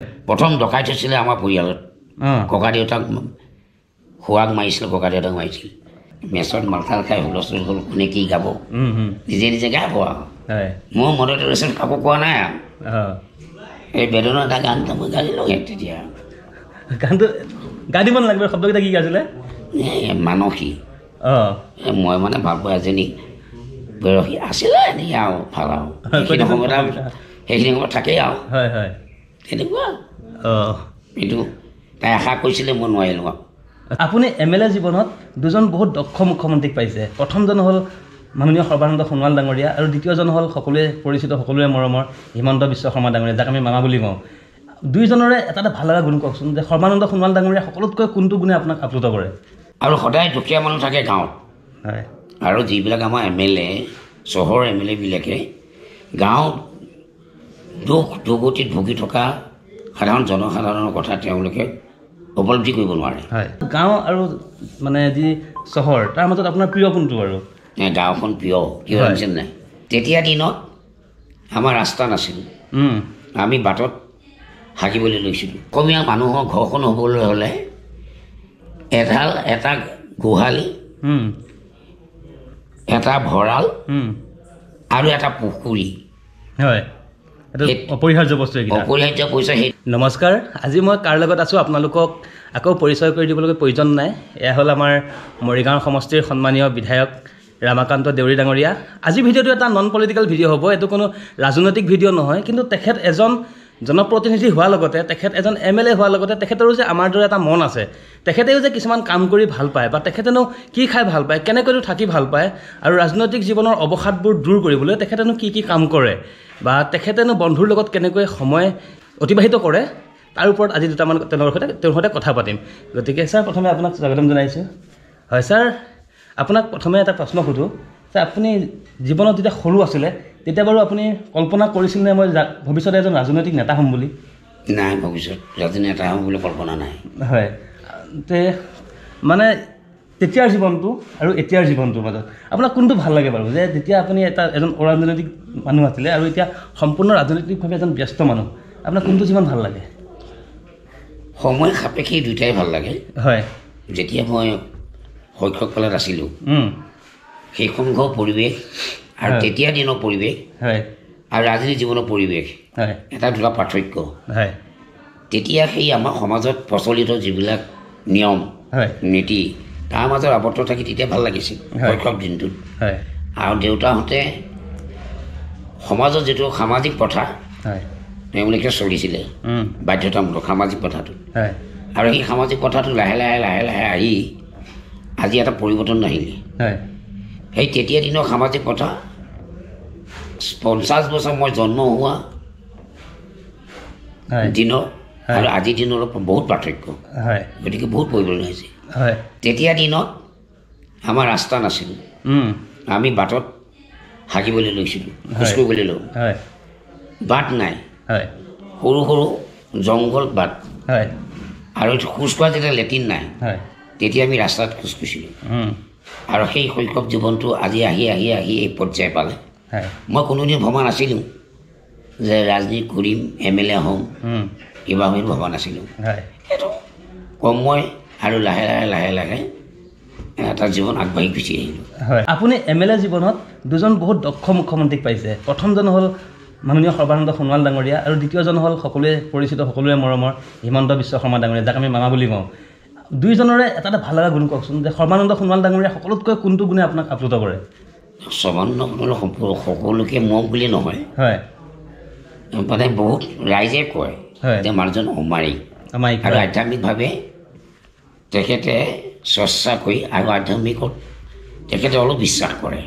প্ৰথম ডকাই থৈছিলে আমাৰ পৰিয়ালত ককা দেউতাক খোৱাক মাৰিছিল ককা দেউতাক মাৰিছিল মেচত মালখাল খাই হুলস্থুল হ'ল কোনে কি গাব নিজে নিজে গাব আৰু মোৰ মনতে ৰৈছিল কাকো কোৱা নাই আৰু এই বেদনৰ এটা গান মই গাইছিলোঁ তেতিয়া গানটো গাই দিব নালাগিব শব্দকেইটা কি গাইছিলে মানসী মই মানে ভাল পোৱা এজনী বয়সী আছিলে এনেই আৰু ভাল আৰু সেইখিনি সময়ত থাকেই আৰু তেনেকুৱা কিন্তু তাই আশা কৰিছিলে মই নোৱাৰিলোঁ আৰু আপুনি MLA জীৱনত দুজন বহুত দক্ষ মুখ্যমন্ত্ৰীক পাইছে প্ৰথমজন হ'ল মাননীয় সৰ্বানন্দ সোণোৱাল ডাঙৰীয়া আৰু দ্বিতীয়জন হ'ল সকলোৱে পৰিচিত সকলোৱে মৰমৰ হিমন্ত বিশ্ব শৰ্মা ডাঙৰীয়া যাক আমি মামা বুলি কওঁ দুইজনৰে এটা এটা ভাল লগা গুণ কওকচোন যে সৰ্বানন্দ সোণোৱাল ডাঙৰীয়া সকলোতকৈ কোনটো গুণে আপোনাক আপ্লুত কৰে আৰু সদায় দুখীয়া মানুহ থাকে গাঁৱত আৰু যিবিলাক আমাৰ MLA চহৰৰ MLAবিলাকে গাঁৱত দুখ দুৰ্গতিত ভুগি থকা সাধাৰণ জনসাধাৰণৰ কথা তেওঁলোকে উপলব্ধি কৰিব নোৱাৰে গাঁও আৰু মানে যি চহৰ তাৰ মাজত আপোনাৰ প্ৰিয় কোনটো আৰু গাঁওখন প্ৰিয় কিয় জানিছেনে নাই তেতিয়া দিনত আমাৰ ৰাস্তা নাছিল আমি বাটত হাকিবলৈ লৈছিলোঁ অসমীয়া মানুহৰ ঘৰখন হ'বলৈ হ'লে এটা গোহালি এটা ভঁৰাল আৰু এটা পুখুৰী হয় অপৰিহাৰ্য বস্তু অপৰিহাৰ্য পইচা সেই নমস্কাৰ আজি মই কাৰ লগত আছোঁ আপোনালোকক আকৌ পৰিচয় কৰি দিবলগীয়া প্ৰয়োজন নাই এয়া হ'ল আমাৰ মৰিগাঁও সমষ্টিৰ সন্মানীয় বিধায়ক ৰামাকান্ত দেউৰী ডাঙৰীয়া আজি ভিডিঅ'টো এটা নন পলিটিকেল ভিডিঅ' হ'ব এইটো কোনো ৰাজনৈতিক ভিডিঅ' নহয় কিন্তু তেখেত এজন জনপ্ৰতিনিধি হোৱাৰ লগতে তেখেত এজন MLA হোৱাৰ লগতে তেখেতৰো যে আমাৰ দৰে এটা মন আছে তেখেতেও যে কিছুমান কাম কৰি ভাল পায় বা তেখেতেনো কি খাই ভাল পায় কেনেকৈনো থাকি ভাল পায় আৰু ৰাজনৈতিক জীৱনৰ অৱসাদবোৰ দূৰ কৰিবলৈ তেখেতেনো কি কি কাম কৰে বা তেখেতেনো বন্ধুৰ লগত কেনেকৈ সময় অতিবাহিত কৰে তাৰ ওপৰত আজি দুটামান তেওঁৰ সৈতে কথা পাতিম গতিকে ছাৰ প্ৰথমে আপোনাক স্বাগতম জনাইছোঁ হয় ছাৰ আপোনাক প্ৰথমে এটা প্ৰশ্ন সোধোঁ ছাৰ আপুনি জীৱনত যেতিয়া সৰু আছিলে তেতিয়া বাৰু আপুনি কল্পনা কৰিছিলনে মই ভৱিষ্যতে এজন ৰাজনৈতিক নেতা হ'ম বুলি নাই ভৱিষ্যত ৰাজনৈতিক নেতা হ'ম বুলি কল্পনা নাই হয় তে মানে তেতিয়াৰ জীৱনটো আৰু এতিয়াৰ জীৱনটোৰ মাজত আপোনাক কোনটো ভাল লাগে বাৰু যে যেতিয়া আপুনি এজন অৰাজনৈতিক মানুহ আছিলে আৰু এতিয়া সম্পূৰ্ণ ৰাজনৈতিকভাৱে এজন ব্যস্ত মানুহ আপোনাক কোনটো জীৱন ভাল লাগে সময় সাপেক্ষে দুয়োটাই ভাল লাগে হয় যেতিয়া মই শৈশৱকালত আছিলোঁ সেই সংঘৰ পৰিৱেশ আৰু তেতিয়া দিনৰ পৰিৱেশ আৰু ৰাজনীতি জীৱনৰ পৰিৱেশ এটা দুটা পাৰ্থক্য তেতিয়া সেই আমাৰ সমাজত প্ৰচলিত যিবিলাক নিয়ম নীতি তাৰ মাজত আৱদ্ধ থাকি তেতিয়া ভাল লাগিছিল শৈশৱ দিনটোত আৰু দেউতাহঁতে সমাজত যিটো সামাজিক প্ৰথা তেওঁলোকে চলিছিলে বাধ্যতামূলক সামাজিক প্ৰথাটো আৰু সেই সামাজিক প্ৰথাটো লাহে লাহে লাহে লাহে আহি আজি এটা পৰিৱৰ্তন নাহিলে সেই তেতিয়া দিনৰ সামাজিক প্ৰথা 50 বছৰ মই জন্ম হোৱা দিনৰ আৰু আজিৰ দিনৰ বহুত পাৰ্থক্য গতিকে বহুত পৰিৱৰ্তন হৈছে তেতিয়া দিনত আমাৰ ৰাস্তা নাছিল আমি বাটত হাকিবলৈ লৈছিলোঁ খোজ কৰিবলৈ লওঁ বাট নাই সৰু সৰু জংঘল বাট আৰু খোজকঢ়া যেতিয়া লেট্ৰিন নাই তেতিয়া আমি ৰাস্তাত খোজ কাঢ়িছিলোঁ আৰু সেই শৈশৱ জীৱনটো আজি আহি আহি আহি এই পৰ্যায় পালে মই কোনোদিন ভবা নাছিলোঁ যে ৰাজনীতি কৰিম MLA হ'ম কিবা হ'ম ভবা নাছিলোঁ সেইটো সময় আৰু লাহে লাহে লাহে লাহে এটা জীৱন আগবাঢ়ি গুচি আহিলোঁ আপুনি MLA জীৱনত দুজন বহুত দক্ষ মুখ্যমন্ত্ৰীক পাইছে প্ৰথমজন হ'ল মাননীয় সৰ্বানন্দ সোণোৱাল ডাঙৰীয়া আৰু দ্বিতীয়জন হ'ল সকলোৱে পৰিচিত সকলোৱে মৰমৰ হিমন্ত বিশ্ব শৰ্মা ডাঙৰীয়া যাক আমি মামা বুলি কওঁ দুইজনৰে এটা এটা ভাল লগা গুণ কওকচোন যে সৰ্বানন্দ সোণোৱাল ডাঙৰীয়া সকলোতকৈ কোনটো গুণে আপোনাক আপ্লুত কৰে সৰ্বানন্দ সোণোৱাল সকলোকে মোক বুলি নহয় মানে বহুত ৰাইজে কয় যে মানুহজন অমায়িক আৰু আধ্যাত্মিকভাৱে তেখেতে চৰ্চা কৰি আৰু আধ্যাত্মিকত তেখেতে অলপ বিশ্বাস কৰে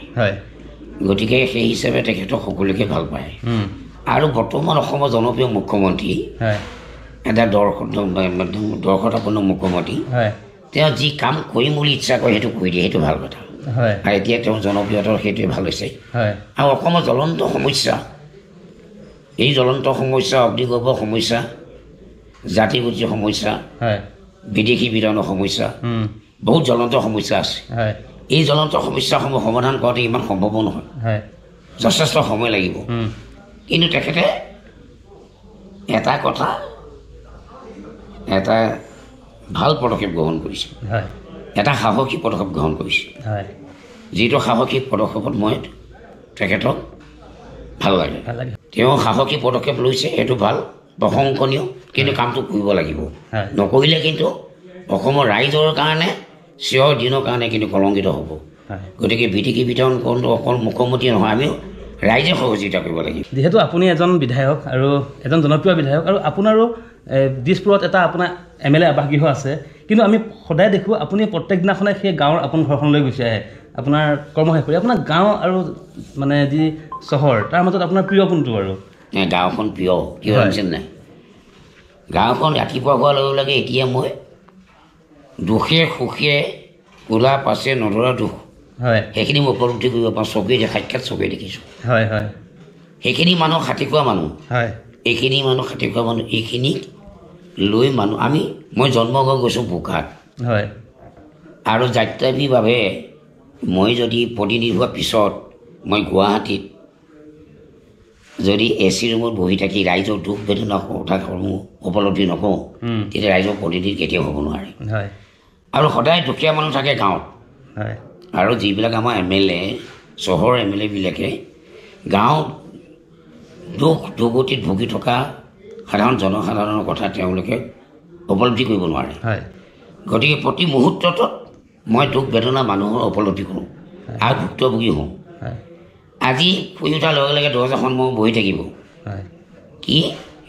গতিকে সেই হিচাপে তেখেতক সকলোকে ভাল পায় আৰু বৰ্তমান অসমৰ জনপ্ৰিয় মুখ্যমন্ত্ৰী এটা দৰ্শতাপূৰ্ণ মুখ্যমন্ত্ৰী তেওঁ যি কাম কৰিম বুলি ইচ্ছা কৰে সেইটো কৰি দিয়ে সেইটো ভাল কথা আৰু এতিয়া তেওঁৰ জনপ্ৰিয়তাৰ সেইটোৱে ভাল হৈছে আৰু অসমৰ জ্বলন্ত সমস্যা এই জ্বলন্ত সমস্যা অগ্নিগৰ্ভ সমস্যা জাতিগোষ্ঠীয় সমস্যা বিদেশী বিধানৰ সমস্যা বহুত জ্বলন্ত সমস্যা আছে এই জ্বলন্ত সমস্যাসমূহ সমাধান কৰাটো ইমান সম্ভৱ নহয় যথেষ্ট সময় লাগিব কিন্তু তেখেতে এটা কথা এটা ভাল পদক্ষেপ গ্ৰহণ কৰিছে, এটা সাহসী পদক্ষেপ গ্ৰহণ কৰিছে, যিটো সাহসী পদক্ষেপত মই তেখেতক ভাল লাগে। তেওঁ সাহসী পদক্ষেপ লৈছে, সেইটো ভাল, প্ৰশংসনীয়, কিন্তু কামটো কৰিব লাগিব। নকৰিলে কিন্তু অসমৰ ৰাইজৰ কাৰণে চিৰ দিনৰ কাৰণে কিন্তু কলংকিত হ'ব। গতিকে বিটিকি বিতৰণ কৰোঁতে অকল মুখ্যমন্ত্ৰী নহয়, আমিও ৰাইজে সহযোগিতা কৰিব লাগিব। যিহেতু আপুনি এজন বিধায়ক আৰু এজন জনপ্ৰিয় বিধায়ক, আৰু আপোনাৰো দিছপুৰত এটা আপোনাৰ MLA আৱাসগৃহ আছে, কিন্তু আমি সদায় দেখোঁ আপুনি প্ৰত্যেক দিনাখনে সেই গাঁৱৰ আপোন ঘৰখনলৈ গুচি আহে আপোনাৰ কৰ্ম শেষ কৰি। আপোনাৰ গাঁও আৰু মানে যি চহৰ, তাৰ মাজত আপোনাৰ প্ৰিয় কোনটো? আৰু গাঁওখন প্ৰিয় কিয় জানিছে নাই? গাঁওখন ৰাতিপুৱা হোৱাৰ লগে লগে এতিয়া মই দুখে সুখে কোলা পাছে নধৰা দুখ, সেইখিনি মই উপলব্ধি কৰিব পাৰোঁ। চকুৱে সাক্ষাৎ চকুৱে দেখিছোঁ। সেইখিনি মানুহ খাতি খোৱা মানুহ, এইখিনি মানুহ খাতি খোৱা মানুহ, এইখিনিক লৈ মানুহ মই জন্ম হৈ গৈছোঁ বোকাত, আৰু যাত্ৰাবীভাৱে মই যদি প্ৰতিনিধি হোৱাৰ পিছত মই গুৱাহাটীত যদি AC ৰুমত বহি থাকি ৰাইজৰ দুখ বেদনা কথাসমূহ উপলব্ধি নকৰোঁ, তেতিয়া ৰাইজৰ প্ৰতিনিধি কেতিয়াও হ'ব নোৱাৰে। আৰু সদায় দুখীয়া মানুহ থাকে গাঁৱত, আৰু যিবিলাক আমাৰ MLA চহৰৰ MLAবিলাকে গাঁৱত দুখ দুৰ্গতিত ভুগি থকা সাধাৰণ জনসাধাৰণৰ কথা তেওঁলোকে উপলব্ধি কৰিব নোৱাৰে। গতিকে প্ৰতি মুহূৰ্তত মই দুখ বেদনা মানুহৰ উপলব্ধি কৰোঁ আৰু ভুক্তভোগী হওঁ। আজি শুই উঠাৰ লগে লগে দৰ্জাখন মই বহি থাকিব, কি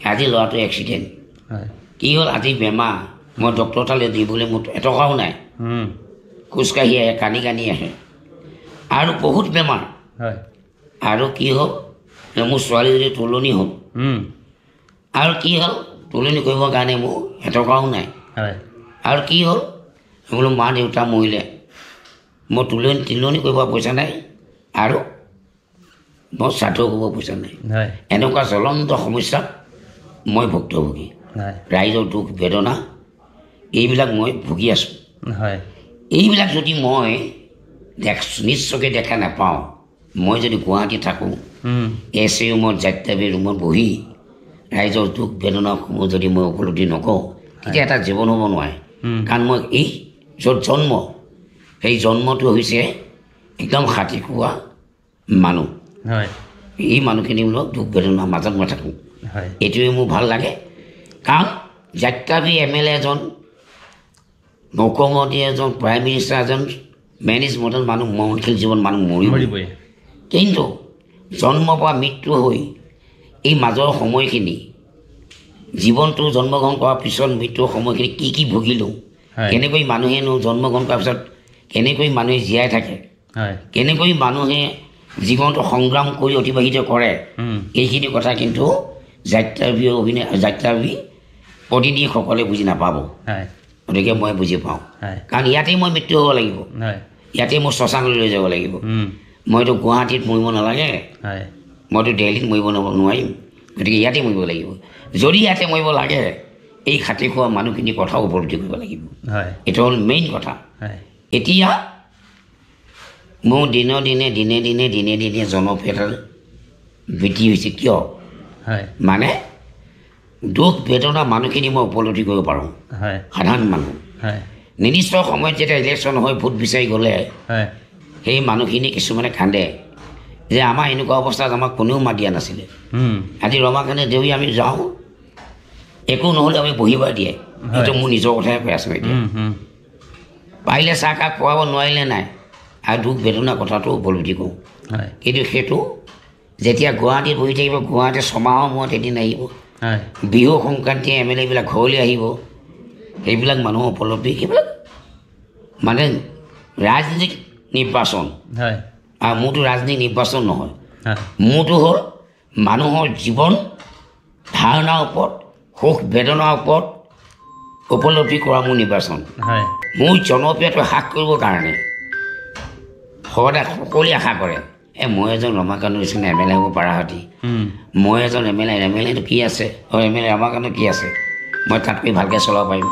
আজি ল'ৰাটো এক্সিডেণ্ট, কি হ'ল আজি বেমাৰ, মই ডক্টৰ তালৈ দিবলৈ মোৰ এটকাও নাই, খোজকাঢ়ি আহে, কানি কানি আহে, আৰু বহুত বেমাৰ, আৰু কি হ'ল মোৰ ছোৱালীজনী তুলনি হ'ল, আৰু কি হ'ল তুলনি কৰিবৰ কাৰণে মোৰ এটকাও নাই, আৰু কি হ'ল বোলো মা দেউতা মৰিলে, মই তিলনি কৰিব পইচা নাই, আৰু মই শ্ৰাদ্ধ কৰিব পইচা নাই। এনেকুৱা জ্বলন্ত সমস্যাত মই ভুক্তভোগী। ৰাইজৰ দুখ বেদনা এইবিলাক মই ভুগি আছোঁ। এইবিলাক যদি মই নিশ্চয়কৈ দেখা নাপাওঁ, মই যদি গুৱাহাটীত থাকোঁ, AC ৰুমত যাত্ৰাবী ৰুমত বহি ৰাইজৰ দুখ বেদনাসমূহ যদি মই উপলব্ধি নকৰোঁ, তেতিয়া এটা জীৱন হ'ব নোৱাৰে। কাৰণ মই এই য'ত জন্ম, সেই জন্মটো হৈছে একদম খাতি খোৱা মানুহ। এই মানুহখিনিবিলাক দুখ বেদনাৰ মাজত মই থাকোঁ, এইটোৱে মোৰ ভাল লাগে। কাৰণ যাত্ৰাবী MLA এজন, মুখ্যমন্ত্ৰী এজন, প্ৰাইম মিনিষ্টাৰ এজন, মেনেজ মডেল মানুহ, মৰণশীল জীৱন মানুহ মৰিবই, কিন্তু জন্ম পৰা মৃত্যু হৈ এই মাজৰ সময়খিনি, জীৱনটো জন্মগ্ৰহণ কৰাৰ পিছত মৃত্যুৰ সময়খিনি কি কি ভুগিলোঁ, কেনেকৈ মানুহেনো জন্মগ্ৰহণ কৰাৰ পিছত কেনেকৈ মানুহে জীয়াই থাকে, কেনেকৈ মানুহে জীৱনটো সংগ্ৰাম কৰি অতিবাহিত কৰে, এইখিনি কথা কিন্তু যাত্ৰাবী প্ৰতিনিধিসকলে বুজি নাপাব। গতিকে মই বুজি পাওঁ, কাৰণ ইয়াতেই মই মৃত্যু হ'ব লাগিব, ইয়াতেই মোৰ শ্মশানলৈ লৈ যাব লাগিব। মইতো গুৱাহাটীত মৰিব নালাগে, মইতো দিল্লীত মৰিব নোৱাৰিম, গতিকে ইয়াতে মৰিব লাগিব। যদি ইয়াতে মৰিব লাগে, এই খাতি খোৱা মানুহখিনিৰ কথাও উপলব্ধি কৰিব লাগিব। এইটো হ'ল মেইন কথা। এতিয়া মোৰ দিনে দিনে জনপ্ৰিয়তা বৃদ্ধি হৈছে। কিয়? মানে দুখ বেদনা মানুহখিনি মই উপলব্ধি কৰিব পাৰোঁ। সাধাৰণ মানুহ নিৰ্দিষ্ট সময়ত যেতিয়া ইলেকশ্যন হৈ ভোট বিচাৰি গ'লে সেই মানুহখিনি কিছুমানে কান্দে যে আমাৰ এনেকুৱা অৱস্থাত আমাক কোনেও মাত দিয়া নাছিলে। আজি ৰমাকান্ত দেউৰী আমি যাওঁ, একো নহ'লে আমি বহিব দিয়ে। সেইটো মোৰ নিজৰ কথাই কৈ আছোঁ। এতিয়া পাৰিলে চাহ কাপ খোৱাব, নোৱাৰিলে নাই, আৰু দুখ বেদনা কথাটো উপলব্ধি কৰোঁ। কিন্তু সেইটো যেতিয়া গুৱাহাটীত বহি থাকিব, গুৱাহাটীত ছমাহৰ মূৰত এদিন আহিব, বিহু সংক্ৰান্তি MLAবিলাক ঘৰলৈ আহিব, সেইবিলাক মানুহৰ উপলব্ধি, সেইবিলাক মানে ৰাজনীতিক নিৰ্বাচন। আৰু মোৰতো ৰাজনীতিক নিৰ্বাচন নহয়, মোৰতো হ'ল মানুহৰ জীৱন ধাৰণাৰ ওপৰত, সুখ বেদনাৰ ওপৰত উপলব্ধি কৰা মোৰ নিৰ্বাচন। মোৰ জনপ্ৰিয়তা হ্ৰাস কৰিবৰ কাৰণে সদায় সকলোৱে আশা কৰে, মই এজন ৰমাকান্ত নিচিনা MLA হ'ব পৰা হতি, মই এজন MLAটো কি আছে, MLA ৰমাকান্ত কি আছে, মই তাতকৈ ভালকৈ চলাব পাৰিম,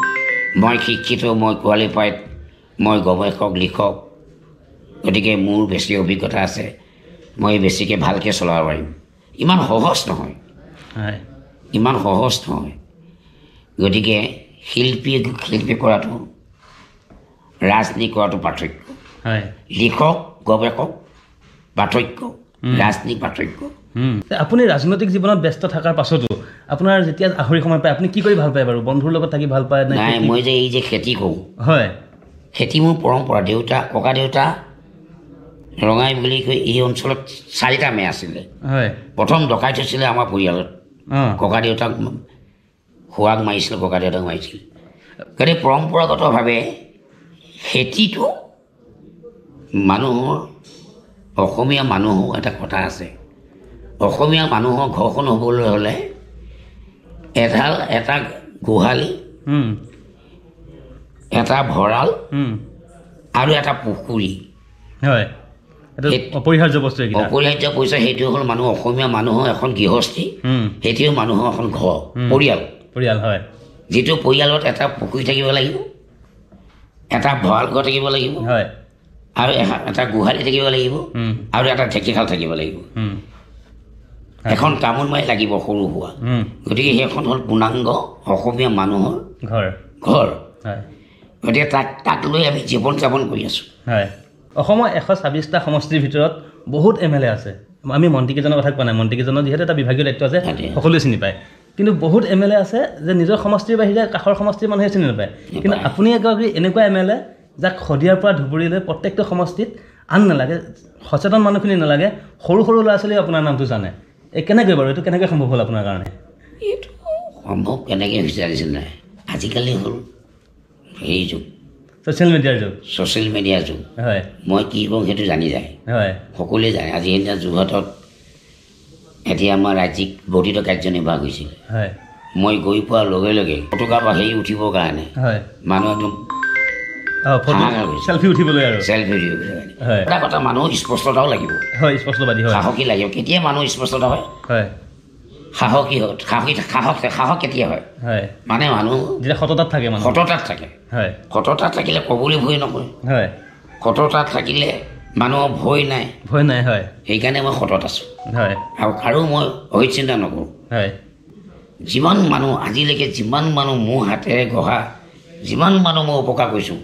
মই শিক্ষিত, মই কোৱালিফাইড, মই গৱেষক লিখক, গতিকে মোৰ বেছি অভিজ্ঞতা আছে, মই বেছিকৈ ভালকৈ চলাব পাৰিম। ইমান সহজ নহয়, ইমান সহজ নহয়। গতিকে শিল্পী কৰাটো ৰাজনীতি কৰাটো পাৰ্থক্য হয় লিখক গৱেষক পাৰ্থক্য ৰাজনীতি পাৰ্থক্য আপুনি ৰাজনৈতিক জীৱনত ব্যস্ত থকাৰ পাছতো আপোনাৰ যেতিয়া আহৰি সময় পায় আপুনি কি কৰি ভাল পায় বাৰু বন্ধুৰ লগত থাকি ভাল পায় নাই মই যে এই যে খেতি কৰোঁ হয় খেতি মোৰ পৰম্পৰা ককা দেউতা ৰঙাই বুলি কৈ এই অঞ্চলত 4টা মেৰ আছিলে হয় প্ৰথম ডকাইত হৈছিলে আমাৰ পৰিয়ালত ককা দেউতাক খোৱাক মাৰিছিল ককা দেউতাক মাৰিছিল গতিকে পৰম্পৰাগতভাৱে খেতিটো মানুহৰ অসমীয়া মানুহৰ এটা কথা আছে অসমীয়া মানুহৰ ঘৰখন হ'বলৈ হ'লে এটা গোহালি এটা ভঁৰাল আৰু এটা পুখুৰী হয় অপৰিহাৰ্য বস্তু অপৰিহাৰ্য পইচা সেইটো হ'ল মানুহ অসমীয়া মানুহৰ এখন গৃহস্থী সেইটো মানুহৰ এখন ঘৰ পৰিয়াল হয় যিটো পৰিয়ালত এটা পুখুৰী থাকিব লাগিব এটা ভঁৰাল ঘৰ থাকিব লাগিব হয় আৰু এটা গোহালি থাকিব লাগিব আৰু এটা ঢেঁকীশাল থাকিব লাগিব এখন তামোল মাৰি লাগিব সৰু হোৱা গতিকে সেইখন হ'ল পূৰ্ণাংগ অসমীয়া মানুহৰ ঘৰ গতিকে তাক লৈ আমি জীৱন যাপন কৰি আছোঁ হয় অসমৰ 126টা সমষ্টিৰ ভিতৰত বহুত MLA আছে আমি মন্ত্ৰীকেইজনৰ কথা কোৱা নাই মন্ত্ৰীকেইজনৰ যিহেতু এটা বিভাগীয় দায়িত্ব আছে সকলোৱে চিনি পায় কিন্তু বহুত MLA আছে যে নিজৰ সমষ্টিৰ বাহিৰে কাষৰ সমষ্টিৰ মানুহে চিনি নাপায় কিন্তু আপুনি এগৰাকী এনেকুৱা MLA যাক শদিয়াৰ পৰা ধুবুৰীলৈ প্ৰত্যেকটো সমষ্টিত আন নালাগে সচেতন মানুহখিনি নালাগে সৰু ল'ৰা ছোৱালীয়ে আপোনাৰ নামটো জানে এই কেনেকৈ বাৰু এইটো কেনেকৈ সম্ভৱ হ'ল আপোনাৰ কাৰণে এইটো সম্ভৱ কেনেকৈ বিচাৰিছিল নাই আজিকালি হ'ল সেই যুগ ছ'চিয়েল মিডিয়াৰ যুগ হয় মই কি কৰোঁ সেইটো জানি যায় হয় সকলোৱে জানে আজি সেইদিনা যোৰহাটত এতিয়া আমাৰ ৰাজ্যিক বৰ্ধিত কাৰ্যনিৰ্বাহ হৈছিল হয় মই গৈ পোৱাৰ লগে লগে ফটোকা বা হেৰি উঠিবৰ কাৰণে মানুহ একদম চেলফি উঠিবলৈ এটা কথা মানুহৰ স্পষ্টতাও লাগিব সাহসী লাগিব কেতিয়া মানুহ স্পষ্টতা হয় সাহস কেতিয়া হয় মানে মানুহ সততাত সততাত থাকিলে ক'বলৈ ভয় নকৰে সততাত থাকিলে মানুহৰ ভয় নাই সেইকাৰণে মই সতত আছোঁ আৰু কাৰো মই অহিত চিন্তা নকৰোঁ যিমান মানুহ আজিলৈকে যিমান মানুহ মোৰ হাতেৰে গঢ়া যিমান মানুহ মই উপকাৰ কৰিছোঁ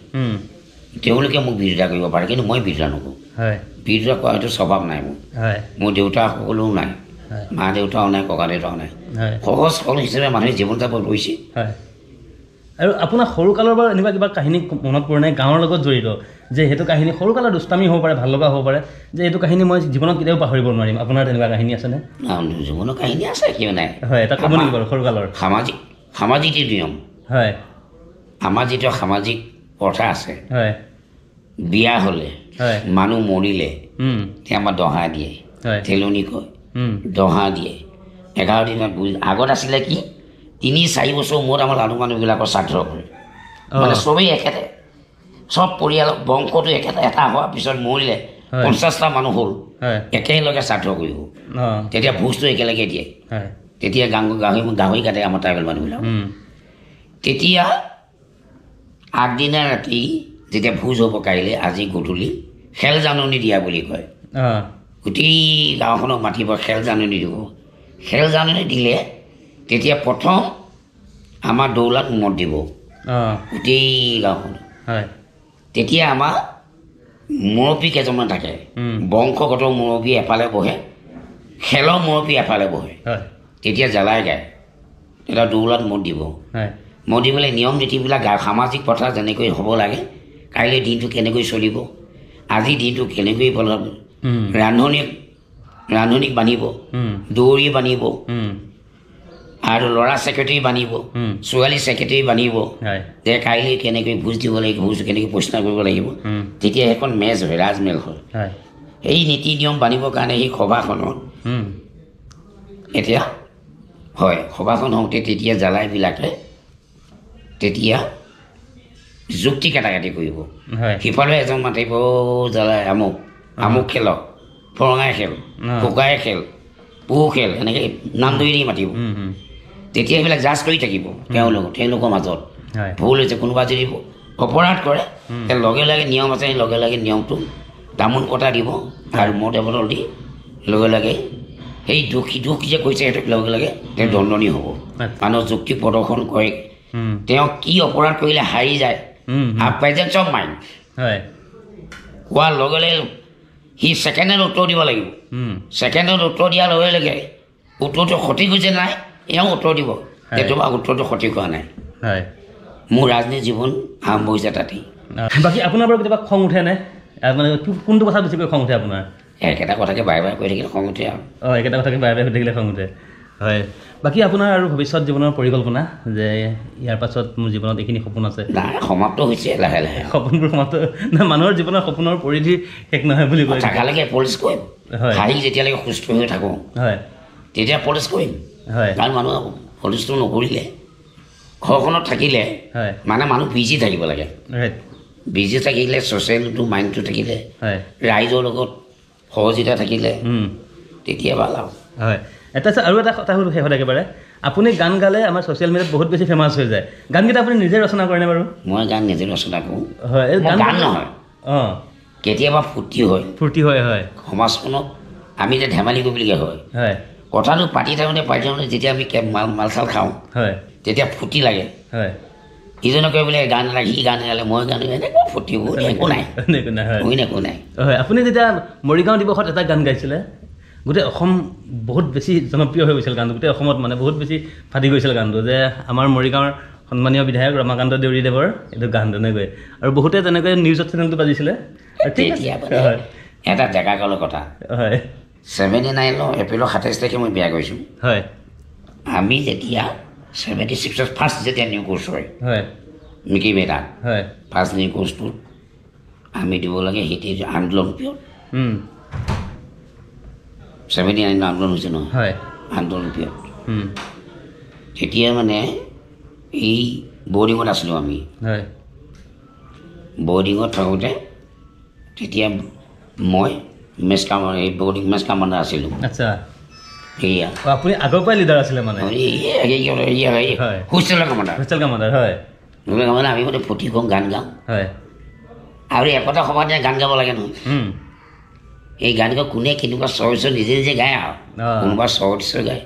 তেওঁলোকে মোক বিৰোধিতা কৰিব পাৰে কিন্তু মই বিৰোধিতা নকৰোঁ বিৰোধিতা কৰা হয়তো স্বভাৱ নাই মোৰ দেউতা সকলোও নাই মা দেউতাও নাই ককা দেউতাও নাই সহজ সৰল হিচাপে মানুহে জীৱন যাপন কৰিছে আৰু আপোনাৰ সৰুকালৰ পৰা এনেকুৱা কিবা কাহিনী মনত পৰে নাই গাঁৱৰ লগত জড়িত যে সেইটো কাহিনী সৰুকালৰ দুষ্টামি হ'ব পাৰে ভাল লগা হ'ব পাৰে যে এইটো কাহিনী মই জীৱনত কেতিয়াও পাহৰিব নোৱাৰিম আপোনাৰ তেনেকুৱা কাহিনী আছেনে জীৱনৰ কাহিনী আছে কিয় নাই হয় এটা ক'ব নেকি বাৰু সৰুকালৰ সামাজিক নিয়ম হয় আমাৰ যিটো সামাজিক প্ৰথা আছে বিয়া হ'লে মানুহ মৰিলে আমাৰ দহা দিয়ে থেলনি কয় দহা দিয়ে 11 দিনত আগত আছিলে কি 3-4 বছৰ মূৰত আমাৰ লালু মানুহবিলাকৰ শ্ৰাদ্ধ কৰে মানে চবেই একেতে চব পৰিয়াল বংশটো একেটা এটা হোৱাৰ পিছত মৰিলে 50টা মানুহ হ'ল একেলগে শ্ৰাদ্ধ কৰিব তেতিয়া ভোজটো একেলগে দিয়ে তেতিয়া গাহৰি কাটে আমাৰ ট্ৰাইবেল মানুহবিলাক তেতিয়া আগদিনা ৰাতি যেতিয়া ভোজ হ'ব কাইলৈ আজি গধূলি খেল জাননী দিয়া বুলি কয় গোটেই গাঁওখনক মাতিব খেল জাননী দিব খেল জাননী দিলে তেতিয়া প্ৰথম আমাৰ দৌলাত মত দিব গোটেই গাঁওখন তেতিয়া আমাৰ মুৰব্বী কেইজনমান থাকে বংশগত মুৰব্বী এফালে বহে খেলৰ মুৰব্বী এফালে বহে তেতিয়া জ্বালাই গায় তেতিয়া দৌলাত মত দিব মত দিবলৈ নিয়ম নীতিবিলাক সামাজিক প্ৰথা যেনেকৈ হ'ব লাগে কাইলৈ দিনটো কেনেকৈ চলিব আজি দিনটো কেনেকৈ পলাব ৰান্ধনীক বান্ধিব দৌৰি বান্ধিব আৰু ল'ৰা ছেক্ৰেটাৰী বান্ধিব ছোৱালী ছেক্ৰেটাৰী বান্ধিব যে কাইলৈ কেনেকৈ ভোজ দিব লাগিব ভোজ কেনেকৈ পৰিচালনা কৰিব লাগিব তেতিয়া সেইখন মেজ হয় ৰাজমেল হয় এই নীতি নিয়ম বান্ধিবৰ কাৰণে সেই সভাখনত এতিয়া হয় সভাখন হওঁতে তেতিয়া জ্বালাইবিলাকে তেতিয়া যুক্তি কাটাকাটি কৰিব সিফালে এজন মাতিব জ্বালাই আমুক খেলক ফৰঙাই খেল কুকাই খেল পু খেল এনেকৈ নাম ধৰি দি মাতিব তেতিয়া সেইবিলাক জাজ কৰি থাকিব তেওঁলোকৰ মাজত ভুল হৈছে কোনোবা যদি অপৰাধ কৰে লগে লগে নিয়ম আছে লগে লগে নিয়মটো তামোল কটা দিব আৰু মদ এবটল দি লগে লগে সেই দুখ যে কৈছে সেইটোক লগে লগে তেওঁ দণ্ডনীয় হ'ব মানুহৰ যুক্তি প্ৰদৰ্শন কৰে তেওঁ কি অপৰাধ কৰিলে হাৰি যায় আৰু প্ৰেজেন্স অফ মাইণ্ড কোৱাৰ লগে লগে সি ছেকেণ্ডত উত্তৰ দিব লাগিব ছেকেণ্ডত উত্তৰ দিয়াৰ লগে লগে উত্তৰটো সঠিক হৈছে নাই এওঁ উত্তৰ দিব যে তোমাৰ উত্তৰটো সঠিক হোৱা নাই মোৰ ৰাজনীতি জীৱন আৰম্ভ হৈছে তাতেই বাকী আপোনাৰ বাৰু কেতিয়াবা খং উঠে নে মানে কোনটো কথা বেছিকৈ খং উঠে আপোনাৰ একেটা কথাকে বাৰে বাৰে কৈ থাকিলে খং উঠে আৰু একেটা কথাকে বাৰে বাৰে কৈ থাকিলে খং উঠে হয় বাকী আপোনাৰ আৰু ভৱিষ্যত জীৱনৰ পৰিকল্পনা যে ইয়াৰ পাছত মোৰ জীৱনত এইখিনি সপোন আছে নাই সমাপ্ত হৈছে লাহে লাহে সপোনবোৰ সমাপ্ত মানুহৰ জীৱনৰ সপোনৰ পৰিধি শেষ নহয় বুলি কয় থাকালৈকে পলিচ কৰিম হাঁহি যেতিয়ালৈকে সুস্থ হৈ থাকোঁ হয় তেতিয়া পলিচ কৰিম হয় কাৰণ মানুহ পলিচটো নকৰিলে ঘৰখনত থাকিলে মানে মানুহ বিজি থাকিব লাগে বিজি থাকিলে ছ'চিয়েলটো মাইণ্ডটো থাকিলে ৰাইজৰ লগত সহযোগিতা থাকিলে তেতিয়া ভাল আৰু হয় এটা আৰু এটা কথা হ'ল শেষত একেবাৰে আপুনি গান গালে আমাৰ ছ'চিয়েল মিডিয়াত বহুত বেছি ফেমাছ হৈ যায় গানকেইটা আপুনি নিজে ৰচনা কৰেনে বাৰু মই গান নিজে ৰচনা কৰোঁ হয় গান নহয় কেতিয়াবা ফূৰ্তি হয় হয় সমাজখনক আমি যে ধেমালি কৰিবলগীয়া হয় কথাটো পাতি থাকোঁতে যেতিয়া আমি মাল চাল খাওঁ তেতিয়া ফূৰ্তি লাগে ইজনে কয় বোলে গান লাগে সি গান গালে মই গান এনেকুৱা ফূৰ্তি একো নাই একো নাই হয় আপুনি যেতিয়া মৰিগাঁও দিৱসত এটা গান গাইছিলে গোটেই অসম বহুত বেছি জনপ্ৰিয় হৈ গৈছিল গানটো গোটেই অসমত মানে বহুত বেছি ফাটি গৈছিল গানটো যে আমাৰ মৰিগাঁৱৰ সন্মানীয় বিধায়ক ৰমাকান্ত দেউৰীদেৱৰ এইটো গান তেনেকৈ আৰু বহুতে তেনেকৈ নিউজত চেনেলটো বাজিছিলে এটা ডেকা কালৰ কথা হয় 79 এপ্ৰিলৰ 27 তাৰিখে মই বিয়া কৰিছোঁ হয় আমি যেতিয়া 76 ফাৰ্ষ্ট যেতিয়া নিউ কোৰ্চ হয় মিকি মেডান হয় ফাৰ্ষ্ট নিউ কোৰ্চটোত আমি দিব লাগে সেইটো আন্দোলন পিয়ত 79 আন্দোলন হৈছে নহয় হয় আন্দোলন পিয়ত তেতিয়া মানে এই বৰ্ডিঙত আছিলোঁ আমি হয় বৰ্ডিঙত থাকোঁতে তেতিয়া মই এই বৰ্ডিং মেচ কামাণ্ডাৰ আছিলোঁ আচ্ছা সেয়া আপুনি আগৰ পৰাই লিডাৰ আছিলে মানে হোষ্টেলৰ কামাণ্ডাৰ হয় আমি মানে ফূৰ্তি কৰোঁ গান গাওঁ হয় আৰু একতা সভাতে গান গাব লাগে নহয় এই গান গাওঁ কোনে কেনেকুৱা চৰ্চ নিজে নিজে গায় আৰু কোনোবা চৰ্চ গায়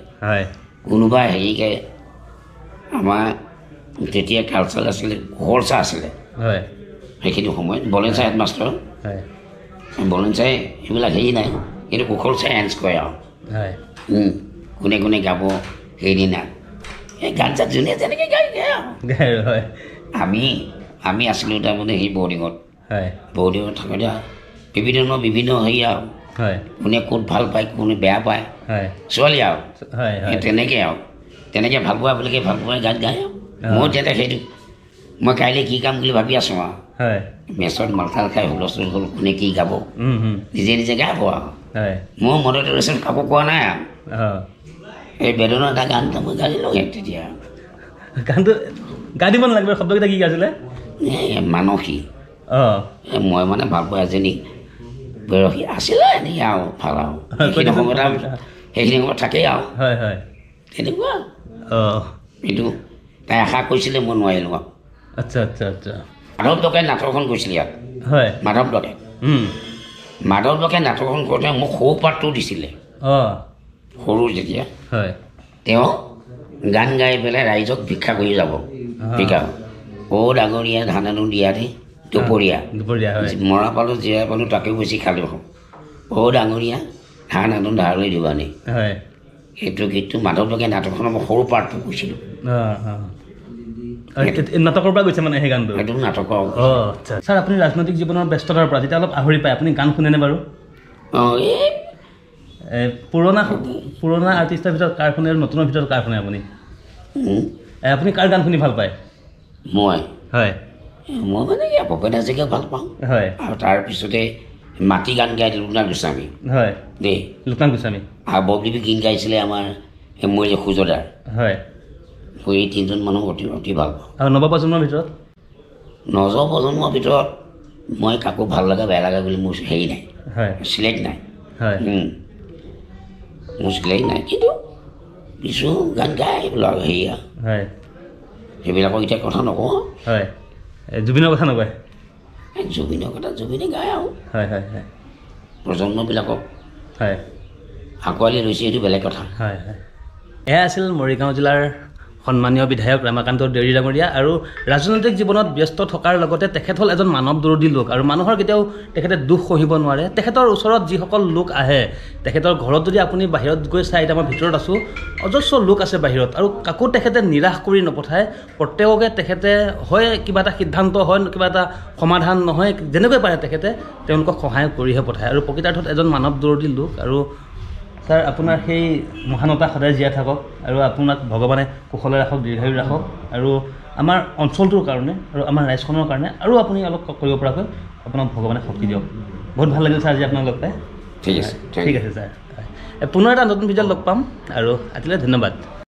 কোনোবা হেৰি গায় আমাৰ তেতিয়া কালচাৰ আছিলে ঘৰচা আছিলে সেইখিনি সময়ত বলেন চাই হেডমাষ্টাৰ বলেন চাই এইবিলাক হেৰি নাই কিন্তু কুশল চাই এঞ্চ কৰে আৰু কোনে কোনে গাব সেইদিনা এই গান চাত যোনে তেনেকৈ গাই গায় আৰু আমি আছিলোঁ তাৰমানে সেই বৰ্ডিঙত থাকোঁতে বিভিন্ন হেৰি আৰু কোনে ক'ত ভাল পায় কোনে বেয়া পায় ছোৱালী আৰু তেনেকৈ ভাল পোৱা বুলিকে ভাল পোৱা গান গায় আৰু মই তেতিয়া সেইটো মই কাইলৈ কি কাম বুলি ভাবি আছোঁ আৰু মেচত মালথাল খাই হুলস্থুল হ'ল কোনে কি গাব নিজে নিজে গাব আৰু মোৰ মনত ৰচন কাকো কোৱা নাই আৰু এই বেদনৰ এটা গান মই গালিলোঁ তেতিয়া গানটো গাই দিব নালাগিব শব্দকেইটা কি গাইছিলে মানসী মই মানে ভাল পোৱা এজনী বয়সী আছিলে এনেকৈ আৰু ভাল আৰু সেইখিনি সময়ত থাকেই আৰু তেনেকুৱা কিন্তু তাই আশা কৰিছিলে মই নোৱাৰিলোঁ আৰু আচ্ছা আচ্ছা আচ্ছা মাধৱ ডকাই নাটকখন কৰিছিলে ইয়াত মাধৱ ডকাই নাটকখন কৰোঁতে মোক সৰু পাঠটো দিছিলে সৰু যেতিয়া তেওঁ গান গাই পেলাই ৰাইজক ভিক্ষা কৰি যাব ভিক্ষা ডাঙৰীয়া ধান আনো দিয়াতে দুপৰীয়া মৰা পালোঁ জীয়াই পালোঁ তাকেও বেছি খালোঁ ডাঙৰীয়া ধান আনো ধাৰলৈ দিবানে সেইটো গীতটো মাধৱ ডকাই নাটকখনৰ মই সৰু পাঠটো কৈছিলোঁ নাটকৰ পৰা গৈছে মানে সেই গানটো সেইটো নাটকৰ ছাৰ আপুনি ৰাজনৈতিক জীৱনৰ ব্যস্ততাৰ পৰা যেতিয়া অলপ আহৰি পায় আপুনি গান শুনেনে বাৰু পুৰণা আৰ্টিষ্টৰ ভিতৰত কাৰ শুনে আৰু নতুনৰ ভিতৰত কাৰ শুনে আপুনি কাৰ গান শুনি ভাল পায় মই মানে ভূপেন হাজৰিকাক ভাল পাওঁ আৰু তাৰপিছতে মাটি গান গাই লোকনাথ গোস্বামী দেই লোকনাথ গোস্বামী আৰু বগদেৱী গীত গাইছিলে আমাৰ মই যে সুজদাৰ এই তিনিজন মানুহ অতি ভাল পাওঁ আৰু নৱপ্ৰজন্মৰ ভিতৰত মই কাকো ভাল লগা বেয়া লগা বুলি মোৰ হেৰি নাই চিলেক্ট নাই মোৰ চিলেক্ট নাই কিন্তু কিছু গান গাই এইবিলাক হেৰিয়া সেইবিলাকৰ এতিয়া কথা নকওঁ জুবিনৰ কথা নকয় জুবিনৰ কথা জুবিনে গায় আৰু প্ৰজন্মবিলাকক আঁকোৱালি লৈছে এইটো বেলেগ কথা এয়া আছিল মৰিগাঁও জিলাৰ সন্মানীয় বিধায়ক ৰামাকান্ত দেউৰী ডাঙৰীয়া আৰু ৰাজনৈতিক জীৱনত ব্যস্ত থকাৰ লগতে তেখেত হ'ল এজন মানৱ দৰদী লোক আৰু মানুহৰ কেতিয়াও তেখেতে দুখ সহিব নোৱাৰে। তেখেতৰ ওচৰত যিসকল লোক আহে, তেখেতৰ ঘৰত যদি আপুনি বাহিৰত গৈ চাই, এতিয়া মই ভিতৰত আছোঁ, অজস্ৰ লোক আছে বাহিৰত আৰু কাকো তেখেতে নিৰাশ কৰি নপঠায়। প্ৰত্যেককে তেখেতে হয় কিবা এটা সিদ্ধান্ত হয়, কিবা এটা সমাধান নহয়, যেনেকৈ পাৰে তেখেতে তেওঁলোকক সহায় কৰিহে পঠায় আৰু প্ৰকৃতাৰ্থত এজন মানৱ দৰদী লোক। আৰু ছাৰ, আপোনাৰ সেই মহানতা সদায় জীয়াই থাকক আৰু আপোনাক ভগৱানে কুশলে ৰাখক, দীৰ্ঘায়ু ৰাখক আৰু আমাৰ অঞ্চলটোৰ কাৰণে আৰু আমাৰ ৰাইজখনৰ কাৰণে আৰু আপুনি অলপ কৰিব পৰাকৈ আপোনাক ভগৱানে শক্তি দিয়ক। বহুত ভাল লাগিল ছাৰ আজি আপোনাক লগ পাই। ঠিক আছে ঠিক আছে ছাৰ, পুনৰ এটা নতুন ভিডিঅ'ত লগ পাম আৰু আজিলৈ ধন্যবাদ।